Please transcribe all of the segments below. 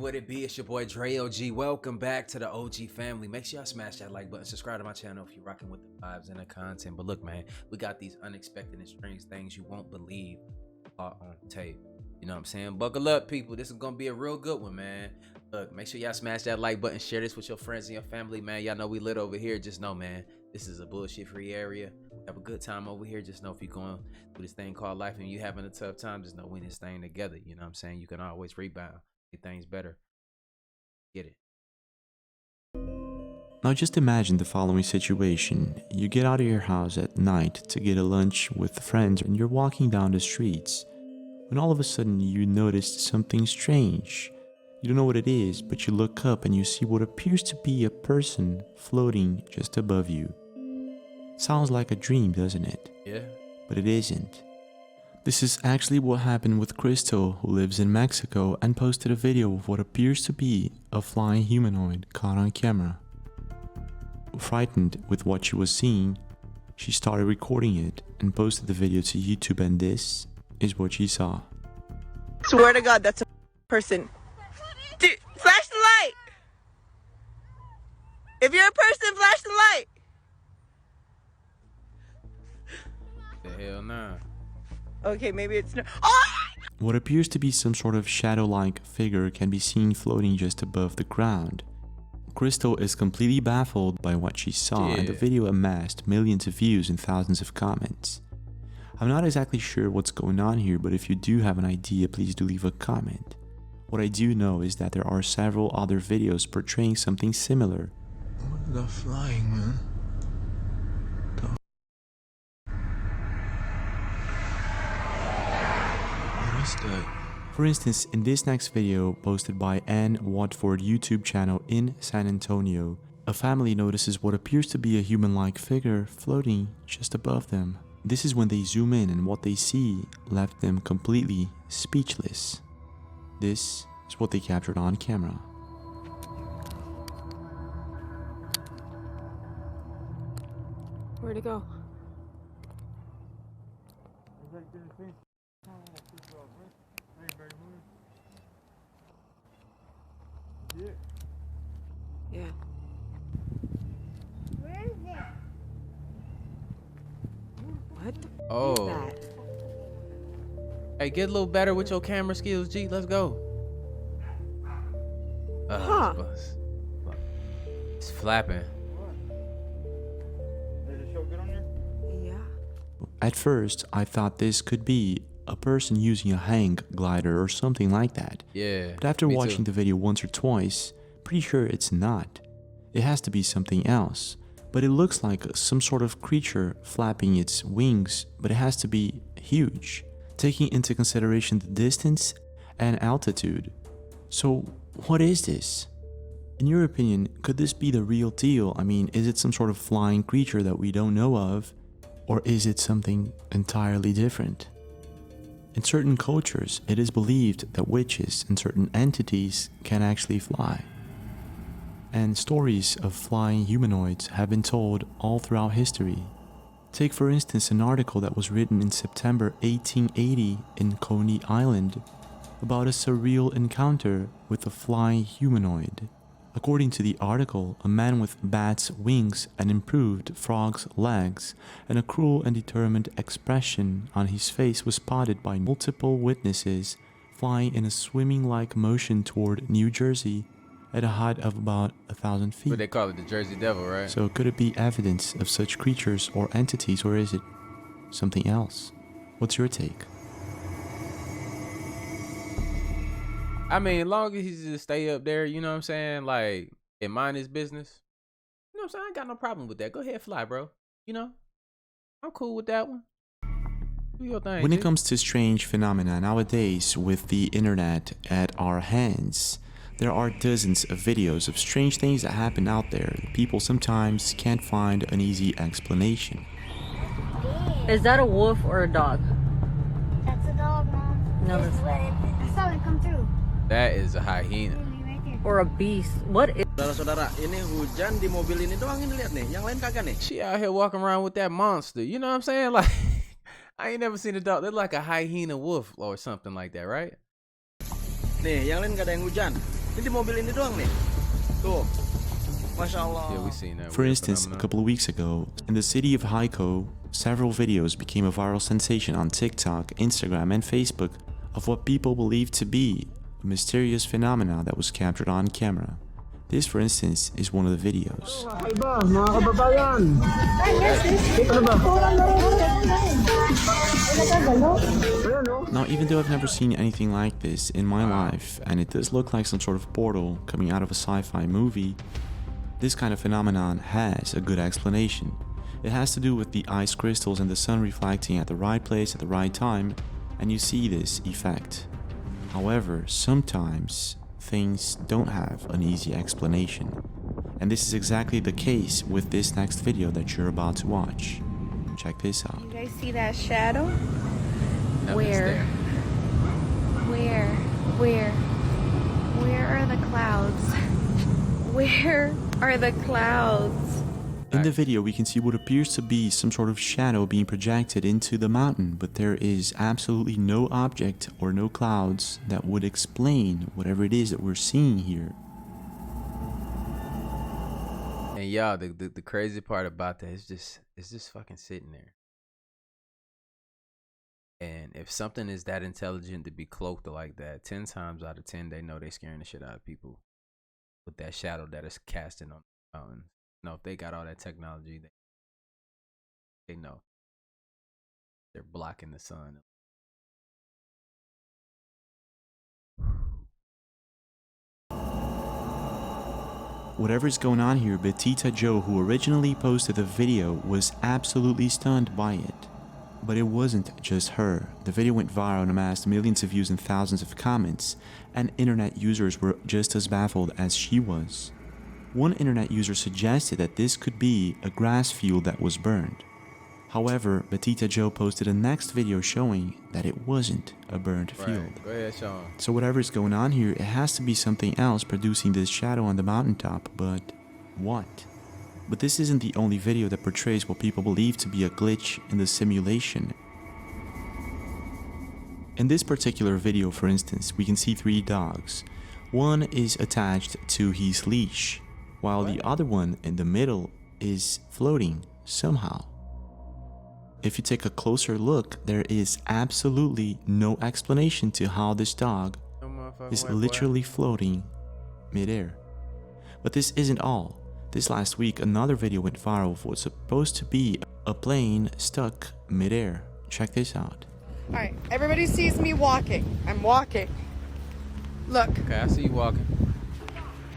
what it be? It's your boy DREOG. Welcome back to the OG family. Make sure y'all smash that like button, subscribe to my channel if you're rocking with the vibes and the content. But look, man, we got these unexpected and strange things you won't believe are on tape. You know what I'm saying? Buckle up, people. This is gonna be a real good one, man. Look, make sure y'all smash that like button, share this with your friends and your family, man. Y'all know we lit over here. Just know, man, this is a bullshit-free area. We have a good time over here. Just know if you're going through this thing called life and you having a tough time, just know we in this thing together. You know what I'm saying? You can always rebound, get things better. Get it. Now just imagine the following situation. You get out of your house at night to get a lunch with friends and you're walking down the streets. When all of a sudden you notice something strange. You don't know what it is, but you look up and you see what appears to be a person floating just above you. Sounds like a dream, doesn't it? Yeah. But it isn't. This is actually what happened with Crystal, who lives in Mexico and posted a video of what appears to be a flying humanoid caught on camera. Frightened with what she was seeing, she started recording it and posted the video to YouTube, and this is what she saw. Swear to God, that's a person. Dude, flash the light! If you're a person, flash the light! The hell nah. Okay, maybe it's not. Oh! What appears to be some sort of shadow-like figure can be seen floating just above the ground. Crystal is completely baffled by what she saw, and the video amassed millions of views and thousands of comments. I'm not exactly sure what's going on here, but if you do have an idea, please do leave a comment. What I do know is that there are several other videos portraying something similar. What is that flying, man? What is that? For instance, in this next video posted by Ann Watford YouTube channel in San Antonio, a family notices what appears to be a human-like figure floating just above them. This is when they zoom in, and what they see left them completely speechless. This is what they captured on camera. Where'd it go? Yeah. Where is it? What the Oh. is that? Hey, get a little better with your camera skills, G. Let's go. Huh. It's flapping. Yeah. At first, I thought this could be a person using a hang glider or something like that. Yeah. But after me watching too. the video once or twice, pretty sure it's not. It has to be something else. But it looks like some sort of creature flapping its wings, but it has to be huge, taking into consideration the distance and altitude. So what is this? In your opinion, could this be the real deal? I mean, is it some sort of flying creature that we don't know of? Or is it something entirely different? In certain cultures, it is believed that witches and certain entities can actually fly. And stories of flying humanoids have been told all throughout history. Take for instance an article that was written in September 1880 in Coney Island about a surreal encounter with a flying humanoid. According to the article, a man with bat's wings, an improved frog's legs, and a cruel and determined expression on his face was spotted by multiple witnesses flying in a swimming-like motion toward New Jersey at a height of about 1,000 feet. But they call it the Jersey Devil, right? So could it be evidence of such creatures or entities, or is it something else? What's your take? I mean, as long as he just stay up there, you know what I'm saying? Like, and mind his business. You know what I'm saying? I ain't got no problem with that. Go ahead, fly, bro. You know? I'm cool with that one. Do your thing, When G. it comes to strange phenomena nowadays, with the internet at our hands, there are dozens of videos of strange things that happen out there. People sometimes can't find an easy explanation. Is that a wolf or a dog? That's a dog, Mom. No, It's what I saw it come through. That is a hyena. Right there. or a beast? What is Saudara-saudara, ini hujan di mobil ini doang ini lihat nih, yang lain kagak nih. She out here walking around with that monster. You know what I'm saying? Like, I ain't never seen a dog. They're like a hyena wolf or something like that, right? Nih, yang lain gak ada yang hujan. Ini di mobil ini doang nih. Tuh. Masya Allah. Yeah, we seen that. For weird instance, a phenomenon. couple of weeks ago, in the city of Haikou, several videos became a viral sensation on TikTok, Instagram, and Facebook of what people believe to be a mysterious phenomena that was captured on camera. This, for instance, is one of the videos. Now, even though I've never seen anything like this in my life, and it does look like some sort of portal coming out of a sci-fi movie, this kind of phenomenon has a good explanation. It has to do with the ice crystals and the sun reflecting at the right place at the right time, and you see this effect. However, sometimes things don't have an easy explanation, and this is exactly the case with this next video that you're about to watch. Check this out. You guys see that shadow? Nothing's there. Where are the clouds? Where are the clouds? In the video, we can see what appears to be some sort of shadow being projected into the mountain, but there is absolutely no object or no clouds that would explain whatever it is that we're seeing here. And y'all, the crazy part about that is just fucking sitting there. And if something is that intelligent to be cloaked like that, 10 times out of 10, they know they're scaring the shit out of people with that shadow that is casting on the mountain. You know, if they got all that technology, they know they're blocking the sun. Whatever's going on here, Betita Joe, who originally posted the video, was absolutely stunned by it. But it wasn't just her. The video went viral and amassed millions of views and thousands of comments, and internet users were just as baffled as she was. One internet user suggested that this could be a grass field that was burned. However, Betita Joe posted a next video showing that it wasn't a burned field. Right. Go ahead, Sean. So whatever is going on here, it has to be something else producing this shadow on the mountaintop, but what? But this isn't the only video that portrays what people believe to be a glitch in the simulation. In this particular video, for instance, we can see 3 dogs. One is attached to his leash, while the other one in the middle is floating somehow. If you take a closer look, there is absolutely no explanation to how this dog is literally floating midair. But this isn't all. This last week, another video went viral of what's supposed to be a plane stuck midair. Check this out. Alright, everybody sees me walking. I'm walking. Look, Okay, I see you walking.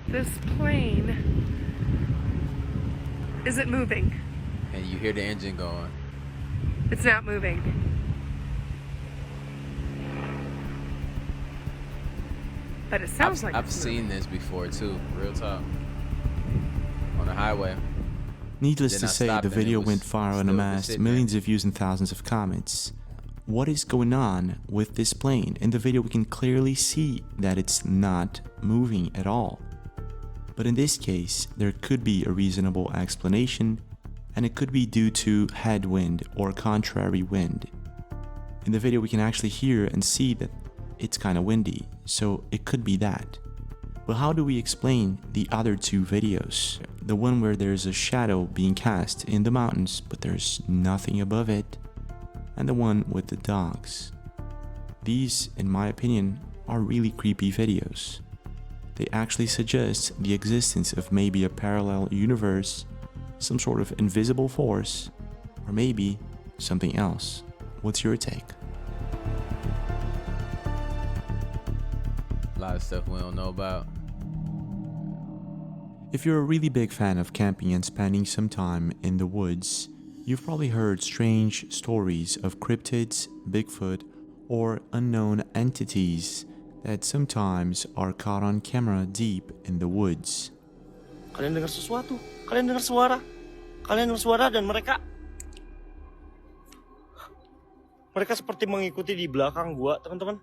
this plane isn't moving. And you hear the engine going. It's not moving. But it sounds like I've it's seen this before too, real talk. On the highway. Needless Then to I say, stopped the and it video was went viral and still amassed sitting there. millions of views and thousands of comments. What is going on with this plane? In the video, we can clearly see that it's not moving at all. But in this case, there could be a reasonable explanation, and it could be due to headwind or contrary wind. In the video, we can actually hear and see that it's kind of windy, so it could be that. But how do we explain the other 2 videos? The one where there's a shadow being cast in the mountains, but there's nothing above it, and the one with the dogs. These, in my opinion, are really creepy videos. They actually suggest the existence of maybe a parallel universe, some sort of invisible force, or maybe something else. What's your take? A lot of stuff we don't know about. If you're a really big fan of camping and spending some time in the woods, you've probably heard strange stories of cryptids, Bigfoot, or unknown entities that sometimes are caught on camera deep in the woods. Kalian dengar sesuatu? Kalian dengar suara? Kalian dengar suara dan mereka seperti mengikuti di belakang gua, teman-teman.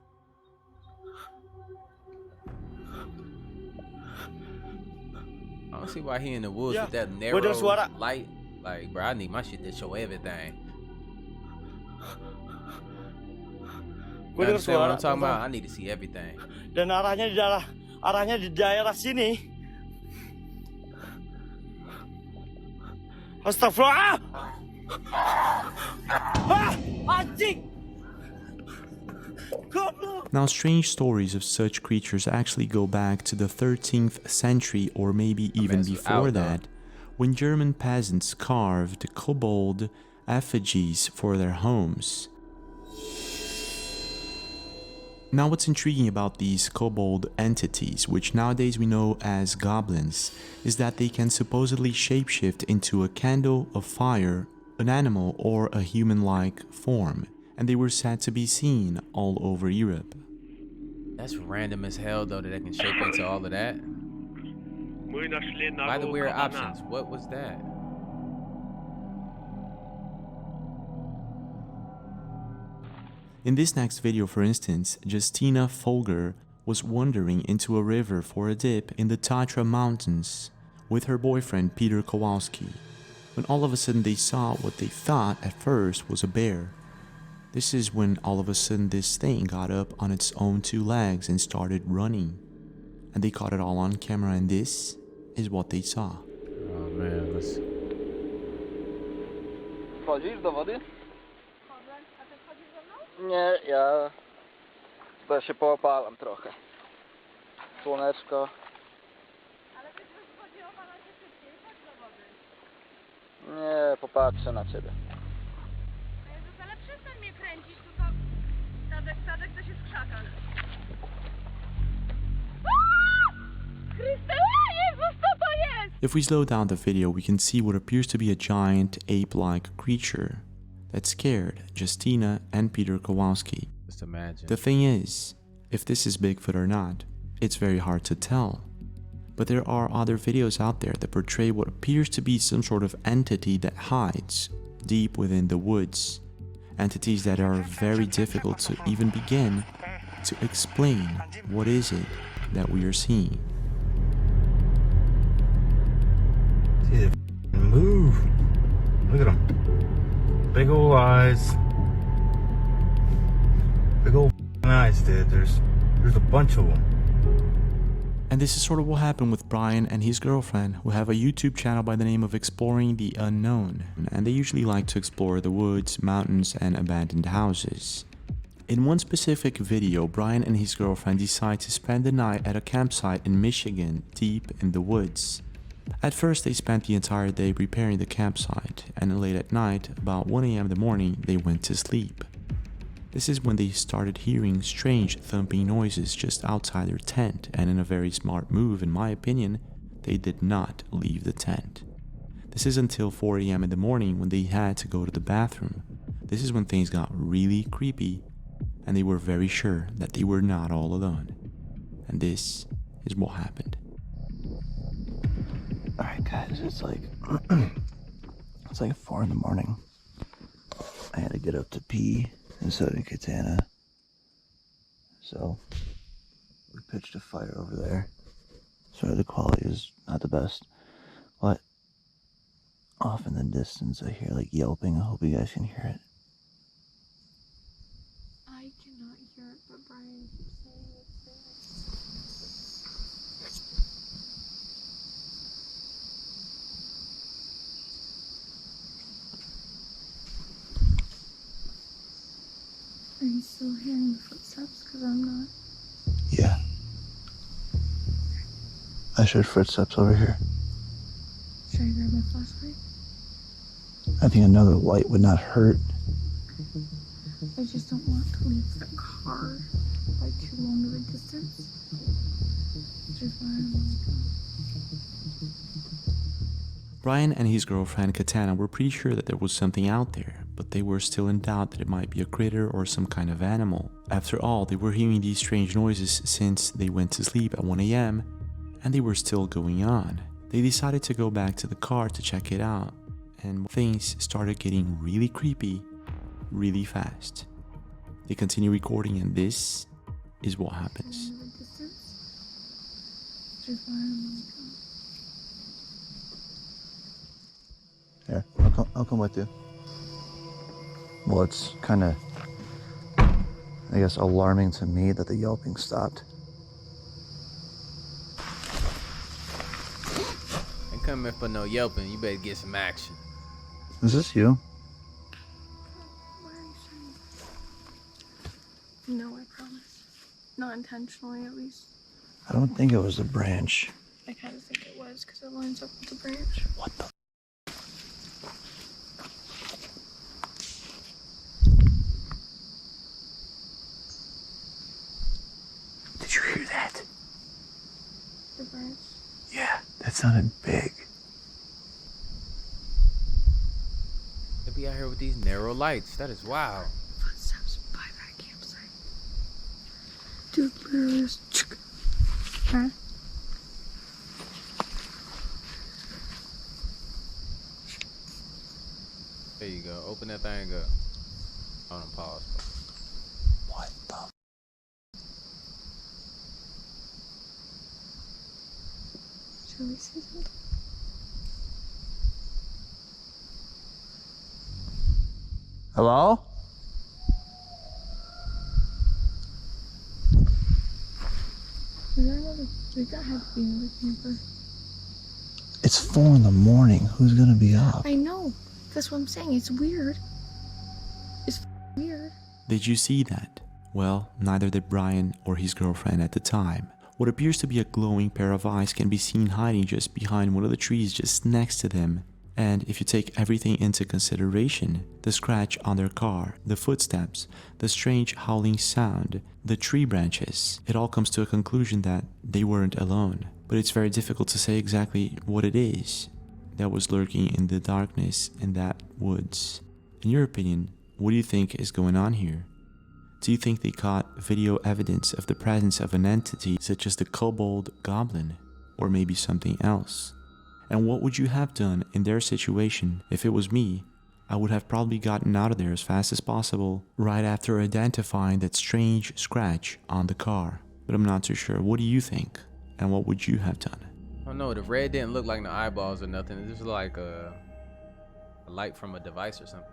I don't see why he in the woods Yeah, with that gua dengar suara. narrow light. Like, bro, I need my shit to show everything. Gua You dengar understand what suara. I'm talking teman-teman. about? I need to see everything. Dan arahnya di arahnya di daerah sini. Astagfirullah! Anjing! Now, strange stories of such creatures actually go back to the 13th century or maybe even before that, when German peasants carved kobold effigies for their homes. Now, what's intriguing about these kobold entities, which nowadays we know as goblins, is that they can supposedly shapeshift into a candle, a fire, an animal, or a human-like form, and they were said to be seen all over Europe. That's random as hell, though, that they can shape into all of that. By the weird options, what was that? In this next video, for instance, Justina Folger was wandering into a river for a dip in the Tatra Mountains with her boyfriend Peter Kowalski, when all of a sudden they saw what they thought at first was a bear. This is when all of a sudden this thing got up on its own two legs and started running. And they caught it all on camera, and this is what they saw. Oh man, let's... Wchodzisz do wody? Nie, ja się połapalam trochę. Słoneczko. Ale ty już wchodzi opala się szybciej, chodź do wody. Nie, popatrzę na ciebie. Jezus, ale przestań mnie kręcić, tu to... Tadek to się w krzakach. Chryste, Jezus, co to jest? If we slow down the video, we can see what appears to be a giant ape-like creature that scared Justina and Peter Kowalski. Just imagine. The thing is, if this is Bigfoot or not, it's very hard to tell. But there are other videos out there that portray what appears to be some sort of entity that hides deep within the woods. Entities that are very difficult to even begin to explain what is it that we are seeing. See the move. Look at him. Big old eyes. Big old eyes, dude. There's a bunch of them. And this is sort of what happened with Brian and his girlfriend, who have a YouTube channel by the name of Exploring the Unknown. And they usually like to explore the woods, mountains, and abandoned houses. In one specific video, Brian and his girlfriend decide to spend the night at a campsite in Michigan, deep in the woods. At first, they spent the entire day preparing the campsite, and late at night, about 1 a.m. in the morning, they went to sleep. This is when they started hearing strange thumping noises just outside their tent, and in a very smart move, in my opinion, they did not leave the tent. This is until 4 a.m. in the morning when they had to go to the bathroom. This is when things got really creepy, and they were very sure that they were not all alone. And this is what happened. Alright guys, it's like 4 in the morning. I had to get up to pee, and so did Katana. So we pitched a fire over there. Sorry, the quality is not the best, but off in the distance I hear like yelping. I hope you guys can hear it. I cannot hear it, but Brian keeps saying it's there. Are you still hearing the footsteps? Because I'm not. Yeah. I heard footsteps over here. Should I grab my flashlight? I think another light would not hurt. I just don't want to leave the car by too long of a distance. Which is why I'm like, Brian and his girlfriend Katana were pretty sure that there was something out there, but they were still in doubt that it might be a critter or some kind of animal. After all, they were hearing these strange noises since they went to sleep at 1 a.m. and they were still going on. They decided to go back to the car to check it out, and things started getting really creepy really fast. They continue recording, and this is what happens. Here, I'll come with you. Well, it's kind of, I guess, alarming to me that the yelping stopped. coming for no yelping. You better get some action. Is this you? Why are you saying? No, I promise. Not intentionally, at least. I don't think it was a branch. I kind of think it was because it lines up with the branch. What the? Did you hear that? The branch? Yeah, that sounded big. They be out here with these narrow lights. That is wild. Footsteps by that campsite. Dude, literally just... Huh? There you go. Open that thing up. On and pause. What the? Shall we see something? Hello? That had to be another camper. It's 4 in the morning. Who's gonna be up? I know. That's what I'm saying. It's weird. It's weird. Did you see that? Well, neither did Brian or his girlfriend at the time. What appears to be a glowing pair of eyes can be seen hiding just behind one of the trees just next to them. And if you take everything into consideration, the scratch on their car, the footsteps, the strange howling sound, the tree branches, it all comes to a conclusion that they weren't alone. But it's very difficult to say exactly what it is that was lurking in the darkness in that woods. In your opinion, what do you think is going on here? Do you think they caught video evidence of the presence of an entity such as the kobold goblin, or maybe something else? And what would you have done in their situation? If it was me, I would have probably gotten out of there as fast as possible right after identifying that strange scratch on the car. But I'm not too sure. What do you think? And what would you have done? I don't know. The red didn't look like no eyeballs or nothing. It just looked like a light from a device or something.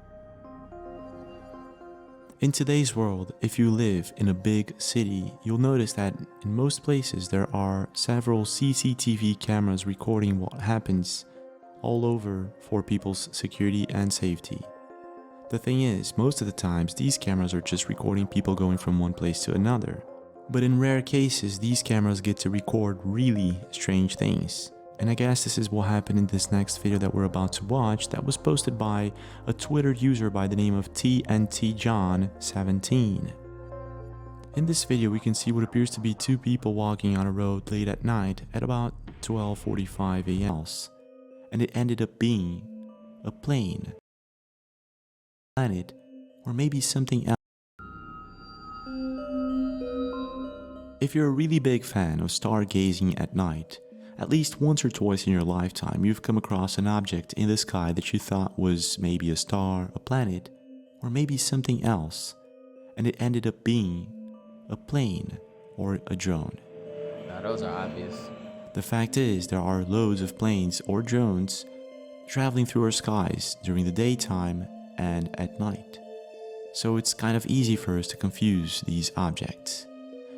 In today's world, if you live in a big city, you'll notice that in most places there are several CCTV cameras recording what happens all over for people's security and safety. The thing is, most of the times these cameras are just recording people going from one place to another. But in rare cases, these cameras get to record really strange things. And I guess this is what happened in this next video that we're about to watch that was posted by a Twitter user by the name of TNTJohn17. In this video we can see what appears to be two people walking on a road late at night at about 12:45 a.m. And it ended up being a plane, planet, or maybe something else. If you're a really big fan of stargazing at night, at least once or twice in your lifetime, you've come across an object in the sky that you thought was maybe a star, a planet, or maybe something else, and it ended up being a plane or a drone. Now, those are obvious. The fact is, there are loads of planes or drones traveling through our skies during the daytime and at night. So it's kind of easy for us to confuse these objects.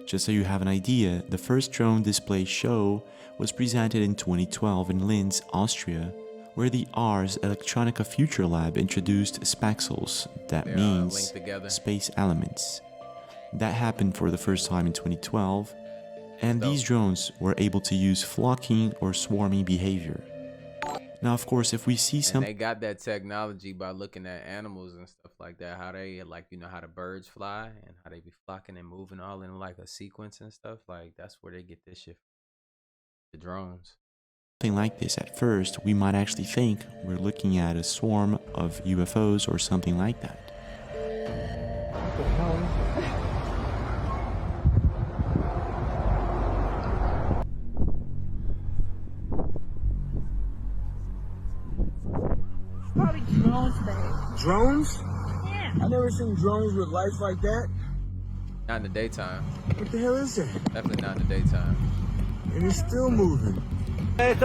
Just so you have an idea, the first drone display show was presented in 2012 in Linz, Austria, where the Ars Electronica Future Lab introduced spaxels, that means space elements. That happened for the first time in 2012, and these drones were able to use flocking or swarming behavior. Now, of course, if we see And they got that technology by looking at animals and stuff like that, how they, like, you know, how the birds fly and how they be flocking and moving all in like a sequence and stuff, like that's where they get this shit. The drones. Something like this, at first, we might actually think we're looking at a swarm of UFOs or something like that. What the hell is that? Probably drones, babe. Drones? Yeah. I've never seen drones with lights like that. Not in the daytime. What the hell is that? Definitely not in the daytime. And it's still moving. But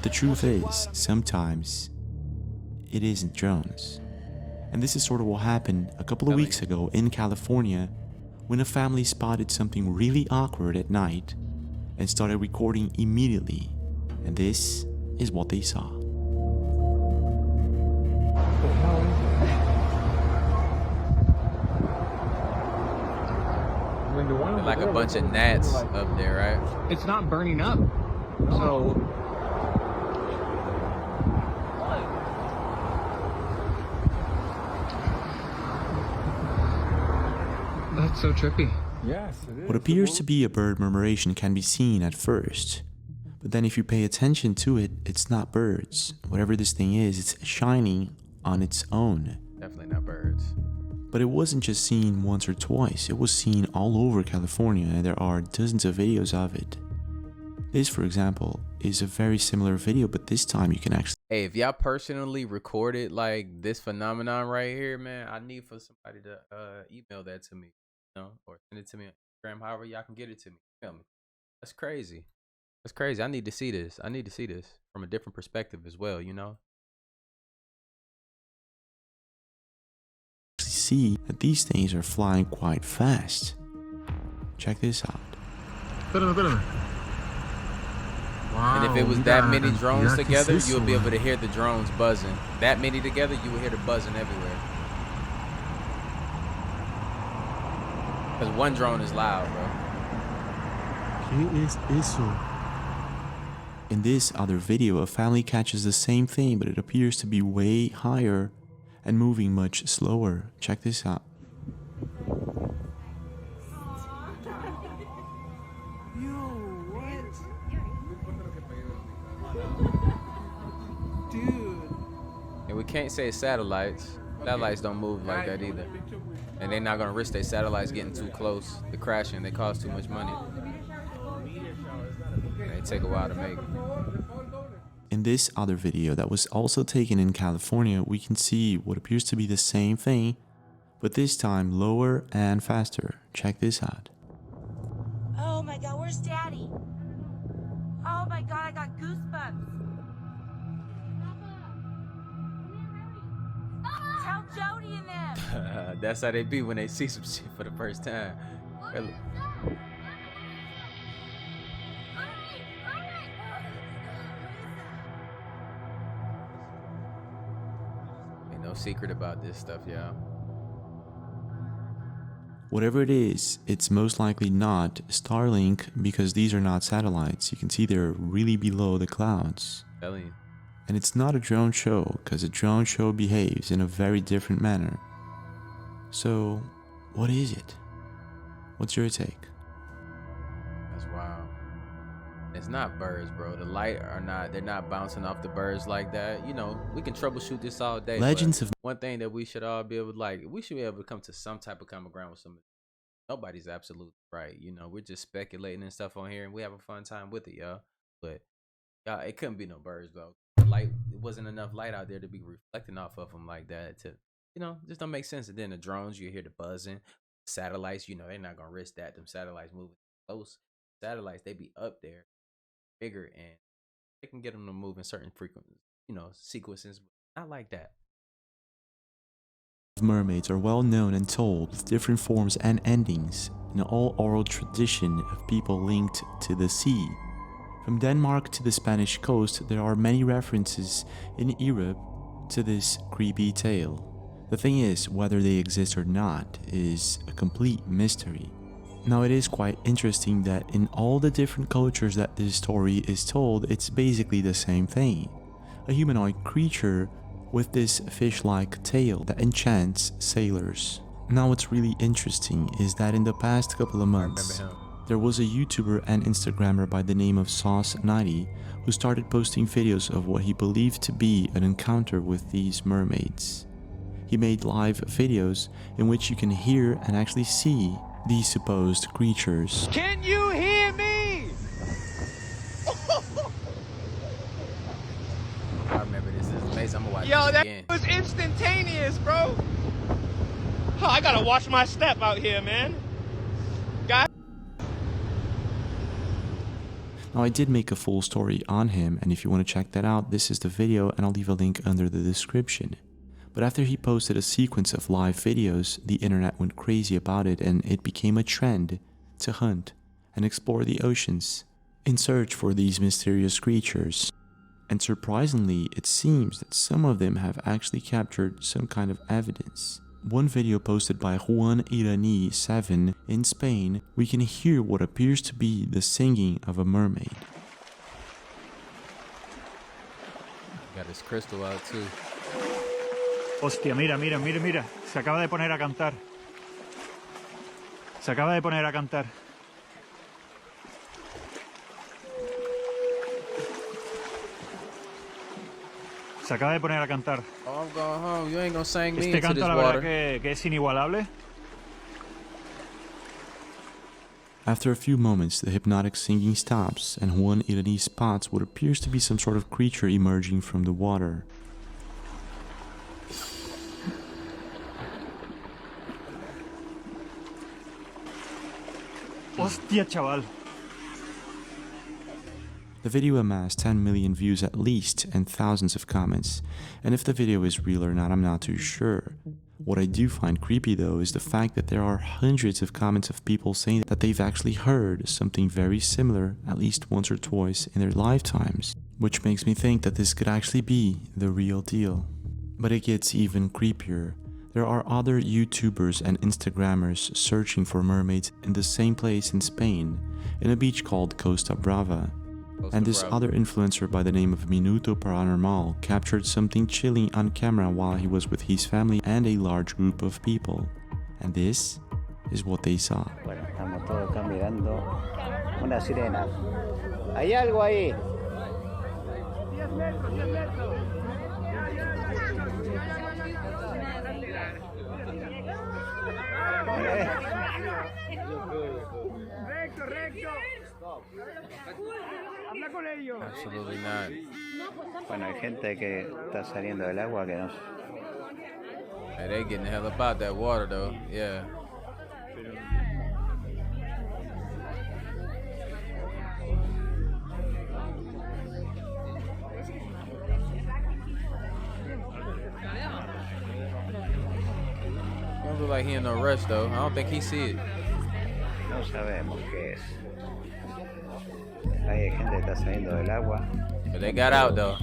the truth is, sometimes it isn't drones. And this is sort of what happened a couple of weeks ago in California when a family spotted something really awkward at night and started recording immediately. And this is what they saw. They're like a bunch of gnats up there, right? It's not burning up. So that's so trippy. Yes, it is. What appears to be a bird murmuration can be seen at first, but then if you pay attention to it, it's not birds. Whatever this thing is, it's shining on its own. Definitely not birds. But it wasn't just seen once or twice, it was seen all over California, and there are dozens of videos of it. This, for example, is a very similar video, but this time you can actually... Hey, if y'all personally recorded like this phenomenon right here, man, I need for somebody to email that to me, you know, or send it to me on Instagram, however y'all can get it to me. Email me. That's crazy. That's crazy. I need to see this. I need to see this from a different perspective as well, you know? see that these things are flying quite fast. Check this out. And if it was that many drones together, you'll be able to hear the drones buzzing. That many together, you will hear the buzzing everywhere. Because one drone is loud, bro. In this other video, a family catches the same thing, but it appears to be way higher and moving much slower. Check this out. And we can't say satellites. Satellites don't move like that either. And they're not gonna risk their satellites getting too close to crashing. They cost too much money. And they take a while to make. In this other video that was also taken in California, we can see what appears to be the same thing, but this time lower and faster. Check this out. Oh my god, where's Daddy? Oh my god, I got goosebumps. Tell Jody and them. That's how they be when they see some shit for the first time. Ain't no secret about this stuff, y'all. Whatever it is, it's most likely not Starlink because these are not satellites. You can see they're really below the clouds. Telling you. And it's not a drone show because a drone show behaves in a very different manner. So, what is it? What's your take? That's wild. It's not birds, bro. The light are not, they're not bouncing off the birds like that. You know, we can troubleshoot this all day. Legends of... One thing that we should all be able to, like, we should be able to come to some type of common ground with somebody. Nobody's absolutely right. You know, we're just speculating and stuff on here and we have a fun time with it, y'all. But, y'all, it couldn't be no birds, though. Light, it wasn't enough light out there to be reflecting off of them like that to, you know, just don't make sense. And then the drones, you hear the buzzing. Satellites, you know, they're not gonna risk that. Them satellites moving close. Satellites, they be up there, bigger, and they can get them to move in certain frequent, you know, sequences. Not like that. Mermaids are well known and told with different forms and endings in all oral tradition of people linked to the sea. From Denmark to the Spanish coast, there are many references in Europe to this creepy tale. The thing is, whether they exist or not is a complete mystery. Now, it is quite interesting that in all the different cultures that this story is told, it's basically the same thing. A humanoid creature with this fish-like tail that enchants sailors. Now, what's really interesting is that in the past couple of months, there was a YouTuber and Instagrammer by the name of Sauce90 who started posting videos of what he believed to be an encounter with these mermaids. He made live videos in which you can hear and actually see these supposed creatures. Can you hear me? I remember this. This is amazing. I'm gonna watch Yo, this that again. was instantaneous, bro. Oh, I gotta watch my step out here, man. Now, I did make a full story on him, and if you want to check that out, this is the video and I'll leave a link under the description. But after he posted a sequence of live videos, the internet went crazy about it and it became a trend to hunt and explore the oceans in search for these mysterious creatures. And surprisingly, it seems that some of them have actually captured some kind of evidence. One video posted by Juan Irani 7 in Spain, we can hear what appears to be the singing of a mermaid. Got his crystal out too. Hostia, mira, mira, mira, mira. Se acaba de poner a cantar. Se acaba de poner a cantar. Se acaba de poner a cantar. Oh, I'm going home. You ain't gonna sing me Este into canto this la water. verdad que es inigualable. After a few moments, the hypnotic singing stops, and Juan Irani spots what appears to be some sort of creature emerging from the water. Hostia, chaval. The video amassed 10 million views at least and thousands of comments, and if the video is real or not, I'm not too sure. What I do find creepy though is the fact that there are hundreds of comments of people saying that they've actually heard something very similar at least once or twice in their lifetimes, which makes me think that this could actually be the real deal. But it gets even creepier. There are other YouTubers and Instagrammers searching for mermaids in the same place in Spain, in a beach called Costa Brava. And this other influencer by the name of Minuto Paranormal captured something chilling on camera while he was with his family and a large group of people. And this is what they saw. Bueno, estamos todos acá mirando una sirena. Hay algo ahí. 10 metros, 10 metros. Recto, recto. Habla con ellos. Absolutely not. Bueno, hay gente que está saliendo del agua que no. Hey, they getting the hell up out that water though. Yeah. Don't look like he in no rush though. I don't think he see it. No sabemos qué es. Hay gente que está saliendo del agua. But they got out though.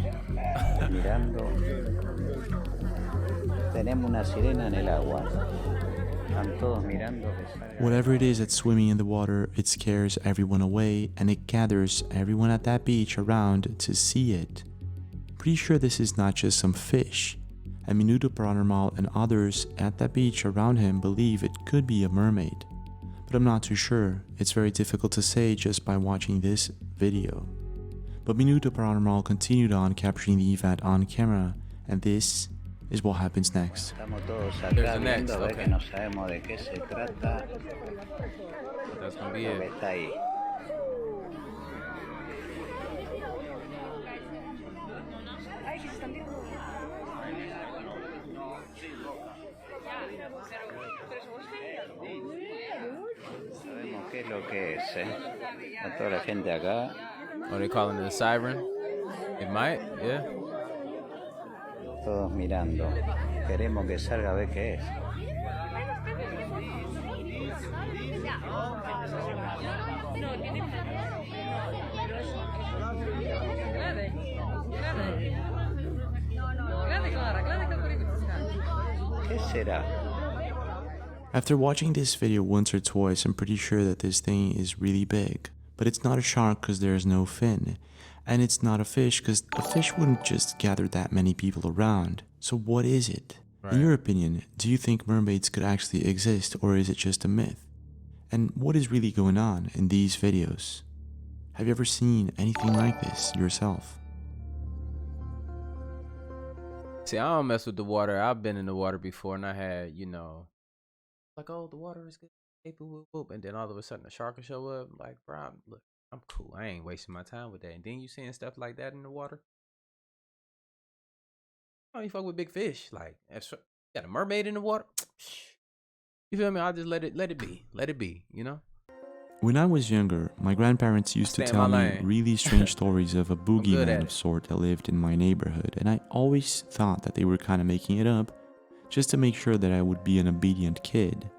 Mirando. Tenemos una sirena en el agua. Están todos mirando que salga. Whatever it is that's swimming in the water, it scares everyone away and it gathers everyone at that beach around to see it. Pretty sure this is not just some fish. And Minuto Paranormal and others at that beach around him believe it could be a mermaid. But I'm not too sure. It's very difficult to say just by watching this video. But Minuto Paranormal continued on capturing the event on camera, and this is what happens next. Estamos todos acá viendo a ver que no sabemos de qué se trata. That's gonna be Lo que it. está ahí. Sabemos qué es lo que es, Está toda la gente acá. Oh, they calling it a siren? It might, yeah. Todos mirando. Queremos que salga a ver qué es. ¿Qué será? After watching this video once or twice, I'm pretty sure that this thing is really big. But it's not a shark because there's no fin. And it's not a fish because a fish wouldn't just gather that many people around. So what is it? Right. In your opinion, do you think mermaids could actually exist, or is it just a myth? And what is really going on in these videos? Have you ever seen anything like this yourself? See, I don't mess with the water. I've been in the water before and I had, like, oh, the water is good. And then all of a sudden a shark will show up. Like, bro, look, I'm cool. I ain't wasting my time with that. And then you seeing stuff like that in the water. Oh, you fuck with big fish. Like, got a mermaid in the water. You feel me? I'll just let it be, When I was younger, my grandparents used to tell me really strange stories of a boogeyman of sort that lived in my neighborhood, and I always thought that they were kind of making it up just to make sure that I would be an obedient kid.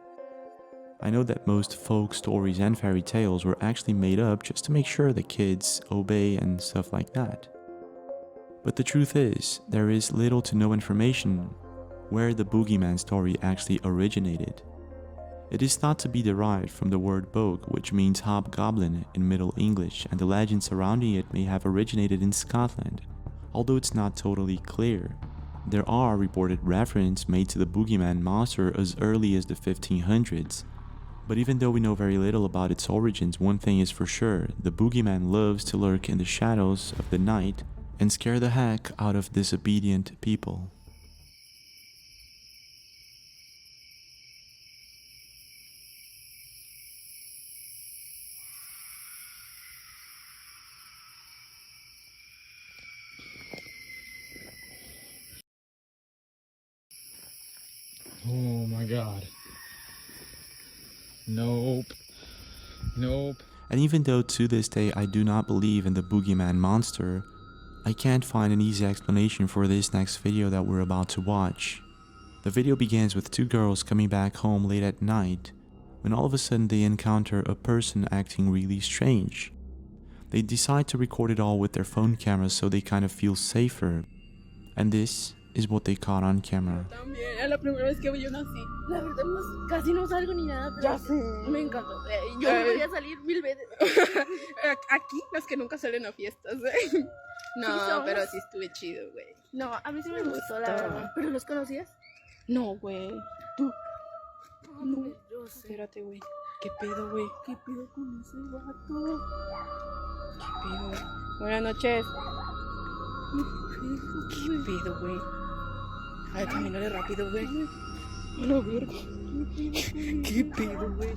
I know that most folk stories and fairy tales were actually made up just to make sure the kids obey and stuff like that. But the truth is, there is little to no information where the boogeyman story actually originated. It is thought to be derived from the word bog, which means hobgoblin in Middle English, and the legend surrounding it may have originated in Scotland, although it's not totally clear. There are reported references made to the boogeyman monster as early as the 1500s, but even though we know very little about its origins, one thing is for sure: the boogeyman loves to lurk in the shadows of the night and scare the heck out of disobedient people. Oh my god. Nope. Nope. And even though to this day I do not believe in the boogeyman monster, I can't find an easy explanation for this next video that we're about to watch. The video begins with two girls coming back home late at night, when all of a sudden they encounter a person acting really strange. They decide to record it all with their phone cameras so they kind of feel safer, and this is what they caught on camera. También, es la primera vez que yo nací. La verdad, casi no salgo ni nada, pero ya sé. Me encantó. Yo debería salir 1000 veces. Aquí, las que nunca salen a fiestas, No, sí, pero sí estuve chido, güey. No, a mí sí me gustó, la verdad. ¿Pero los conocías? No, güey. ¿Tú? No, yo sé. Espérate, güey. ¿Qué pedo, güey? ¿Qué pedo con ese vato? ¿Qué pedo? Buenas noches. ¿Qué pedo, güey? A ver, camínale rápido, güey. A la verga. ¿Qué pedo, güey?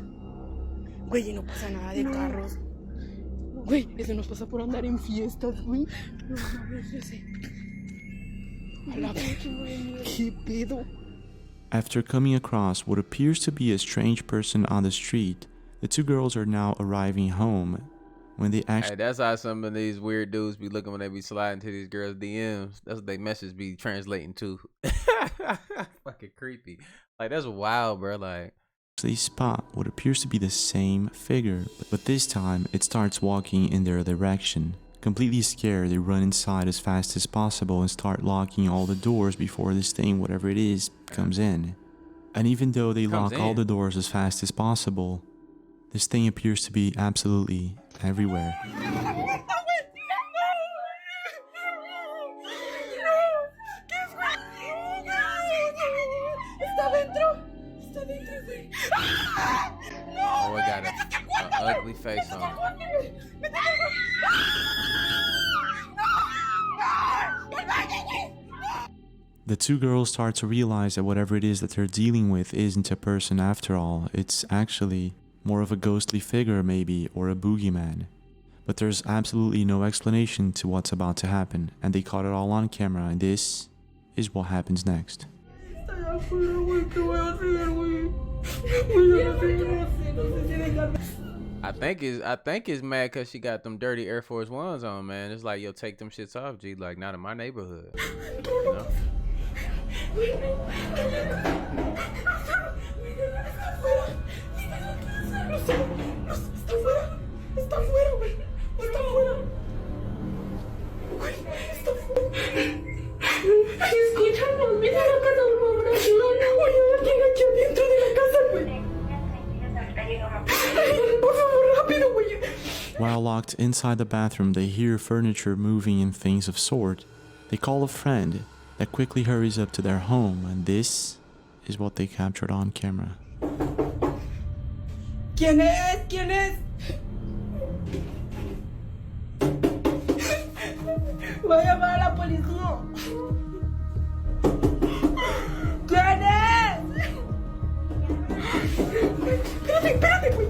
Güey, y no pasa nada de carros. Güey, eso nos pasa por andar en fiestas, güey. No, yo sé. A la verga. ¿Qué pedo? After coming across what appears to be a strange person on the street, the two girls are now arriving home. When they actually, hey, that's how some of these weird dudes be looking when they be sliding to these girls' DMs. That's what they message be translating to. Fucking creepy. Like, that's wild, bro. Like, they spot what appears to be the same figure, but this time it starts walking in their direction. Completely scared, they run inside as fast as possible and start locking all the doors before this thing, whatever it is, comes in. And even though they lock all the doors as fast as possible, this thing appears to be absolutely everywhere. oh, it got an ugly face on it. The two girls start to realize that whatever it is that they're dealing with isn't a person after all. It's actually more of a ghostly figure maybe, or a boogeyman. But there's absolutely no explanation to what's about to happen, and they caught it all on camera, and this is what happens next. I think it's mad cause she got them dirty Air Force Ones on, man. It's like, yo, take them shits off, G. Like, not in my neighborhood. You know? Está fuera, güey. Está fuera. Güey, está fuera. Escúchanos, mira la casa, por favor, ayúdanos, güey. Hay alguien aquí adentro de la casa, güey. Por favor, rápido, güey. While locked inside the bathroom, they hear furniture moving and things of sort. They call a friend that quickly hurries up to their home, and this is what they captured on camera. ¿Quién es? ¿Quién es? Voy a llamar a la policía. ¿Quién es? Espérate, espérate, güey.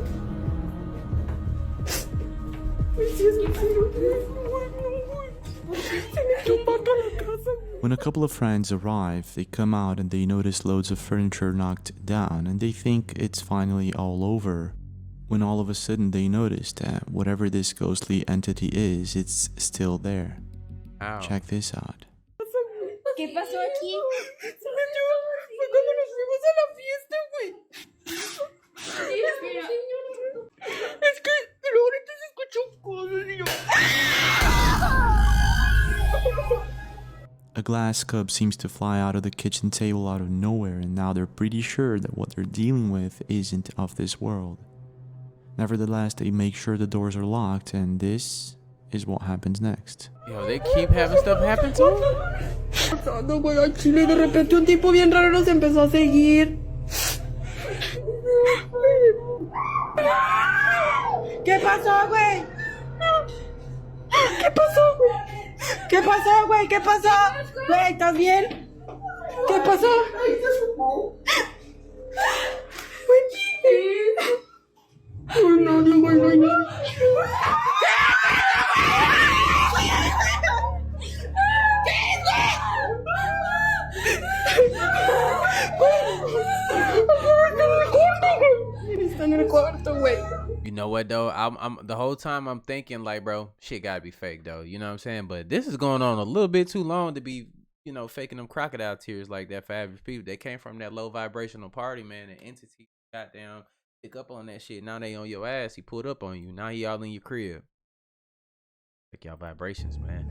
Güey, si es mi señor, güey, no, güey. Se metió pato a la casa, güey. When a couple of friends arrive, they come out and they notice loads of furniture knocked down, and they think it's finally all over. When all of a sudden they notice that whatever this ghostly entity is, it's still there. Ow. Check this out. ¿Qué pasó aquí? Se metió. Fue cuando nos fuimos a la fiesta, güey. Es que pero ahorita se escuchó cosas y yo. A glass cup seems to fly out of the kitchen table out of nowhere, and now they're pretty sure that what they're dealing with isn't of this world. Nevertheless, they make sure the doors are locked, and this is what happens next. Yo, they keep having stuff happen to them? Pasando, güey, al chile, de repente un tipo bien raro nos empezó a seguir. ¿Qué pasó, güey? ¿Qué pasó, güey? ¿Qué pasó, güey? ¿Qué pasó? Güey, ¿estás bien? ¿Qué pasó? Güey, no, güey, no hay nadie. Están en el cuarto, güey. You know what though? I'm the whole time I'm thinking like, bro, shit gotta be fake though. You know what I'm saying? But this is going on a little bit too long to be, you know, faking them crocodile tears like that for average people. They came from that low vibrational party, man. The entity goddamn pick up on that shit. Now they on your ass. He pulled up on you. Now he all in your crib. Check y'all vibrations, man.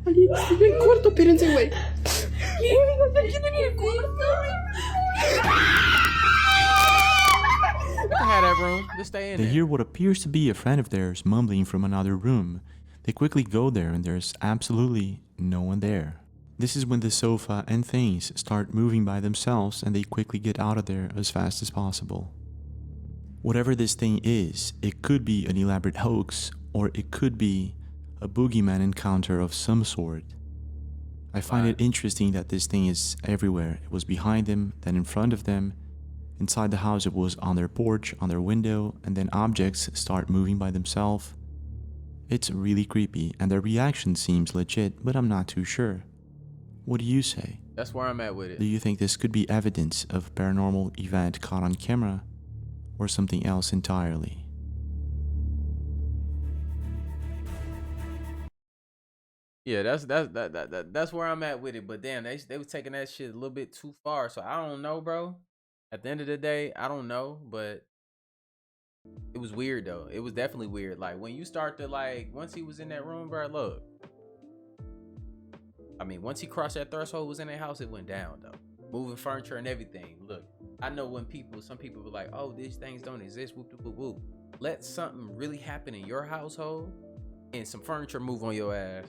Alguien está en el cuarto, espérense, güey. ¿Alguien en el cuarto? Have that room. Just stay in They there. hear what appears to be a friend of theirs mumbling from another room. They quickly go there, and there's absolutely no one there. This is when the sofa and things start moving by themselves, and they quickly get out of there as fast as possible. Whatever this thing is, it could be an elaborate hoax, or it could be a boogeyman encounter of some sort. I find it interesting that this thing is everywhere. It was behind them, then in front of them. Inside the house, it was on their porch, on their window, and then objects start moving by themselves. It's really creepy, and their reaction seems legit, but I'm not too sure. What do you say? That's where I'm at with it. Do you think this could be evidence of paranormal event caught on camera, or something else entirely? Yeah, that's where I'm at with it. But damn, they was taking that shit a little bit too far. So I don't know, bro. At the end of the day, I don't know, but it was weird though. It was definitely weird. Like when you start to like, once he was in that room, bro, look. I mean, once he crossed that threshold, was in that house, it went down though. Moving furniture and everything. Look, I know when some people were like, oh, these things don't exist, whoop, whoop, whoop, whoop. Let something really happen in your household and some furniture move on your ass.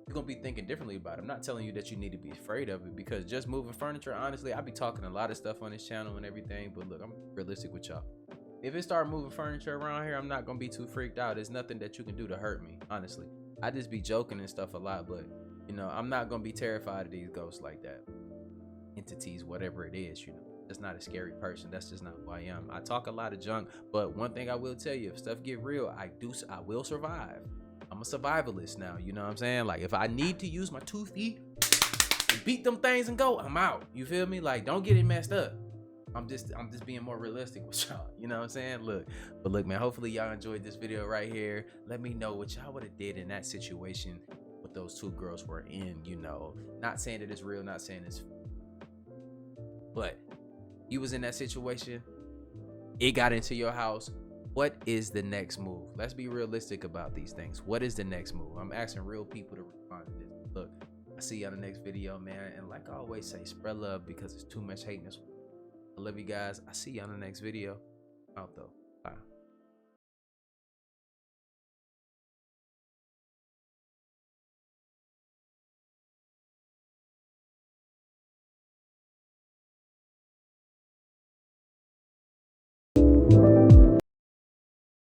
You're gonna be thinking differently about it. I'm not telling you that you need to be afraid of it, because just moving furniture, honestly, I be talking a lot of stuff on this channel and everything, but look, I'm realistic with y'all. If it start moving furniture around here, I'm not gonna be too freaked out. There's nothing that you can do to hurt me, honestly. I just be joking and stuff a lot, but you know, I'm not gonna be terrified of these ghosts like that. Entities, whatever it is, you know. That's not a scary person. That's just not who I am. I talk a lot of junk, but one thing I will tell you, if stuff get real, I will survive. I'm a survivalist now, you know what I'm saying? Like if I need to use my 2 feet and beat them things and go, I'm out. You feel me? Like don't get it messed up. I'm just being more realistic with y'all, you know what I'm saying? Look, man, hopefully y'all enjoyed this video right here. Let me know what y'all would have did in that situation what those 2 girls were in, you know. Not saying that it's real, not saying it's, but you was in that situation, it got into your house. What is the next move? Let's be realistic about these things. What is the next move? I'm asking real people to respond to this. Look, I see you on the next video, man. And like I always say, spread love, because there's too much hate in this world. I love you guys. I see you on the next video. Out though. Bye.